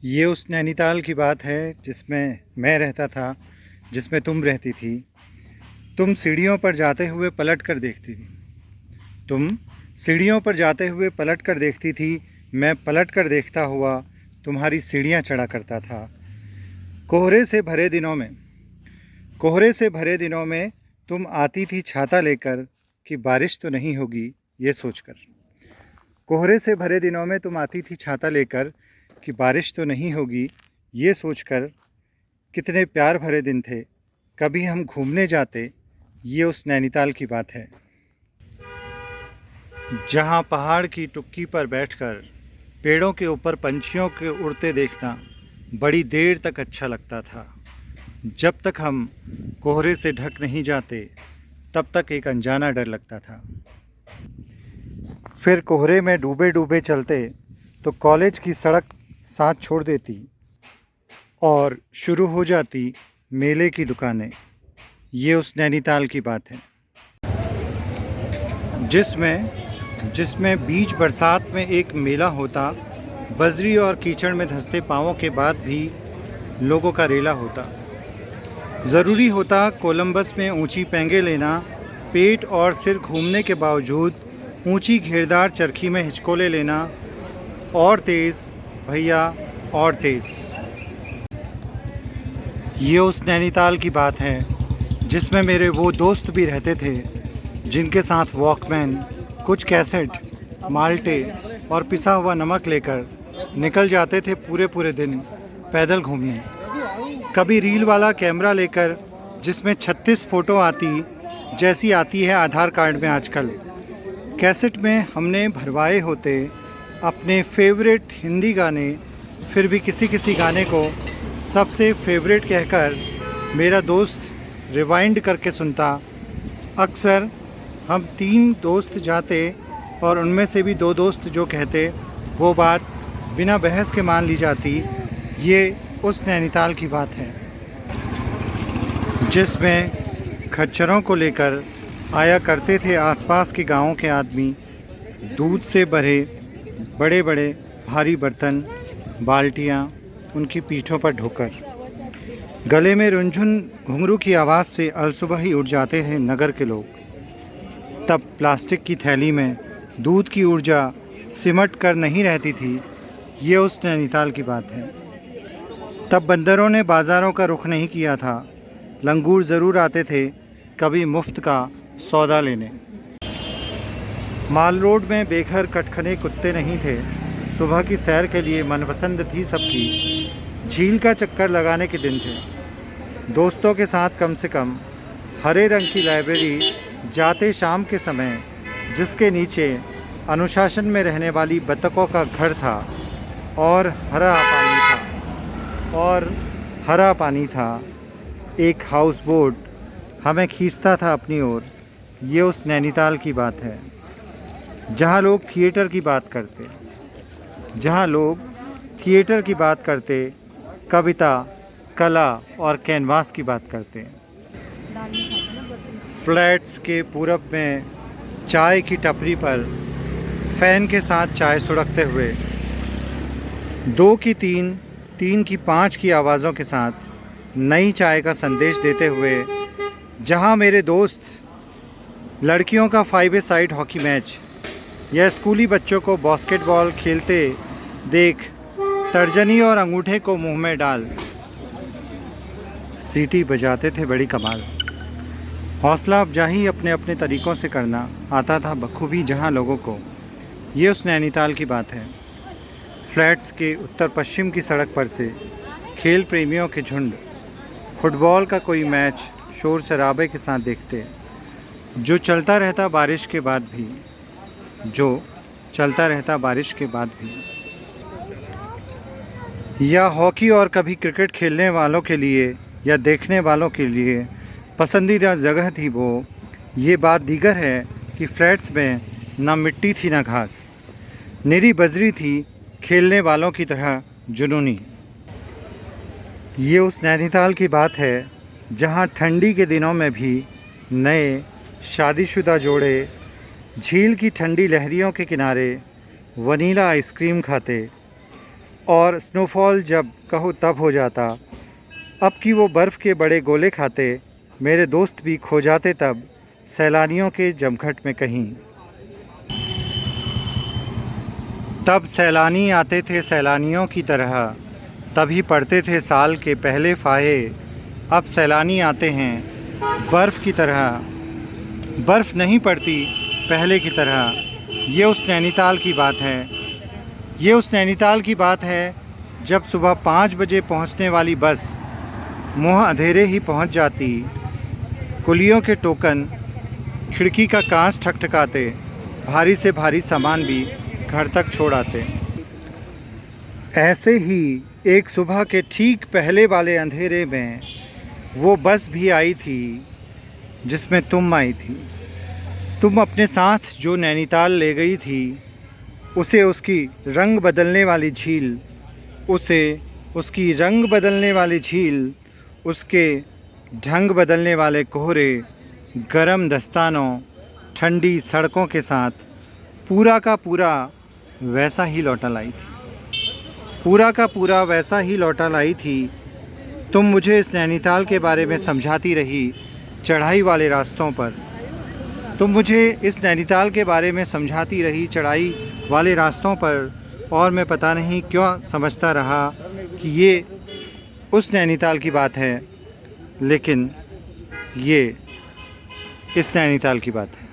ये उस नैनीताल की बात है जिसमें मैं रहता था, जिसमें तुम रहती थी। तुम सीढ़ियों पर जाते हुए पलट कर देखती थी। तुम सीढ़ियों पर जाते हुए पलट कर देखती थी। मैं पलट कर देखता हुआ तुम्हारी सीढ़ियाँ चढ़ा करता था। कोहरे से भरे दिनों में कोहरे से भरे दिनों में तुम आती थी छाता लेकर कि बारिश तो नहीं होगी ये सोचकर। कोहरे से भरे दिनों में तुम आती थी छाता लेकर कि बारिश तो नहीं होगी ये सोचकर। कितने प्यार भरे दिन थे, कभी हम घूमने जाते, ये उस नैनीताल की बात है। जहाँ पहाड़ की टुक्की पर बैठकर पेड़ों के ऊपर पंछियों के उड़ते देखना बड़ी देर तक अच्छा लगता था। जब तक हम कोहरे से ढक नहीं जाते तब तक एक अनजाना डर लगता था। फिर कोहरे में डूबे डूबे चलते तो कॉलेज की सड़क साथ छोड़ देती और शुरू हो जाती मेले की दुकानें। ये उस नैनीताल की बात है जिसमें बीच बरसात में एक मेला होता। बजरी और कीचड़ में धंसते पाँवों के बाद भी लोगों का रेला होता। ज़रूरी होता कोलंबस में ऊंची पेंगे लेना, पेट और सिर घूमने के बावजूद ऊंची घेरदार चरखी में हिचकोले लेना। और तेज़ भैया और तेज़। ये उस नैनीताल की बात है जिसमें मेरे वो दोस्त भी रहते थे जिनके साथ वॉकमैन, कुछ कैसेट, माल्टे और पिसा हुआ नमक लेकर निकल जाते थे पूरे पूरे दिन पैदल घूमने। कभी रील वाला कैमरा लेकर जिसमें 36 फ़ोटो आती जैसी आती है आधार कार्ड में आजकल। कैसेट में हमने भरवाए होते अपने फेवरेट हिंदी गाने, फिर भी किसी किसी गाने को सबसे फेवरेट कहकर मेरा दोस्त रिवाइंड करके सुनता। अक्सर हम 3 दोस्त जाते और उनमें से भी 2 दोस्त जो कहते वो बात बिना बहस के मान ली जाती। ये उस नैनीताल की बात है जिसमें खच्चरों को लेकर आया करते थे आसपास के गांवों के आदमी। दूध से भरे बड़े बड़े भारी बर्तन, बाल्टियां उनकी पीठों पर ढोकर। गले में रुंझुन घुंघरू की आवाज़ से अलसुबह ही उठ जाते थे नगर के लोग। तब प्लास्टिक की थैली में दूध की ऊर्जा सिमट कर नहीं रहती थी। ये उस नैनीताल की बात है। तब बंदरों ने बाज़ारों का रुख नहीं किया था। लंगूर ज़रूर आते थे कभी मुफ्त का सौदा लेने। माल रोड में बेघर कटखने कुत्ते नहीं थे। सुबह की सैर के लिए मनपसंद थी सबकी। झील का चक्कर लगाने के दिन थे। दोस्तों के साथ कम से कम हरे रंग की लाइब्रेरी जाते शाम के समय, जिसके नीचे अनुशासन में रहने वाली बतखों का घर था और हरा पानी था। एक हाउस बोट हमें खींचता था अपनी ओर। ये उस नैनीताल की बात है जहाँ लोग थिएटर की बात करते, कविता, कला और कैनवास की बात करते। फ्लैट्स के पूरब में चाय की टपरी पर फ़ैन के साथ चाय सुड़कते हुए 2 की 3, 3 की 5 की आवाज़ों के साथ नई चाय का संदेश देते हुए, जहां मेरे दोस्त लड़कियों का 5 ए साइड हॉकी मैच या स्कूली बच्चों को बास्केटबॉल खेलते देख तर्जनी और अंगूठे को मुंह में डाल सीटी बजाते थे बड़ी कमाल। हौसला अफजाई अपने अपने तरीक़ों से करना आता था बखूबी जहां लोगों को। ये उस नैनीताल की बात है। फ्लैट्स के उत्तर पश्चिम की सड़क पर से खेल प्रेमियों के झुंड फुटबॉल का कोई मैच शोर शराबे के साथ देखते, जो चलता रहता बारिश के बाद भी। या हॉकी और कभी क्रिकेट खेलने वालों के लिए या देखने वालों के लिए पसंदीदा जगह थी वो। ये बात दीगर है कि फ्लैट्स में ना मिट्टी थी ना घास, निरी बजरी थी खेलने वालों की तरह जुनूनी। ये उस नैनीताल की बात है जहाँ ठंडी के दिनों में भी नए शादीशुदा जोड़े झील की ठंडी लहरियों के किनारे वनीला आइसक्रीम खाते, और स्नोफॉल जब कहो तब हो जाता। अब कि वो बर्फ़ के बड़े गोले खाते, मेरे दोस्त भी खो जाते तब सैलानियों के जमघट में कहीं। तब सैलानी आते थे सैलानियों की तरह, तभी पड़ते थे साल के पहले फाहे। अब सैलानी आते हैं बर्फ़ की तरह, बर्फ़ नहीं पड़ती पहले की तरह। ये उस नैनीताल की बात है, ये उस नैनीताल की बात है जब सुबह 5 बजे पहुंचने वाली बस मुँह अंधेरे ही पहुंच जाती। कुलियों के टोकन खिड़की का कांच ठकठकाते, भारी से भारी सामान भी घर तक छोड़ आते। ऐसे ही एक सुबह के ठीक पहले वाले अंधेरे में वो बस भी आई थी जिसमें तुम आई थी। तुम अपने साथ जो नैनीताल ले गई थी, उसे उसकी रंग बदलने वाली झील, उसे उसकी रंग बदलने वाली झील, उसके ढंग बदलने वाले कोहरे, गरम दस्तानों, ठंडी सड़कों के साथ पूरा का पूरा वैसा ही लौटा लाई थी, पूरा का पूरा वैसा ही लौटा लाई थी। तुम मुझे इस नैनीताल के बारे में समझाती रही चढ़ाई वाले रास्तों पर, तुम मुझे इस नैनीताल के बारे में समझाती रही चढ़ाई वाले रास्तों पर, और मैं पता नहीं क्यों समझता रहा कि ये उस नैनीताल की बात है, लेकिन ये इस नैनीताल की बात है।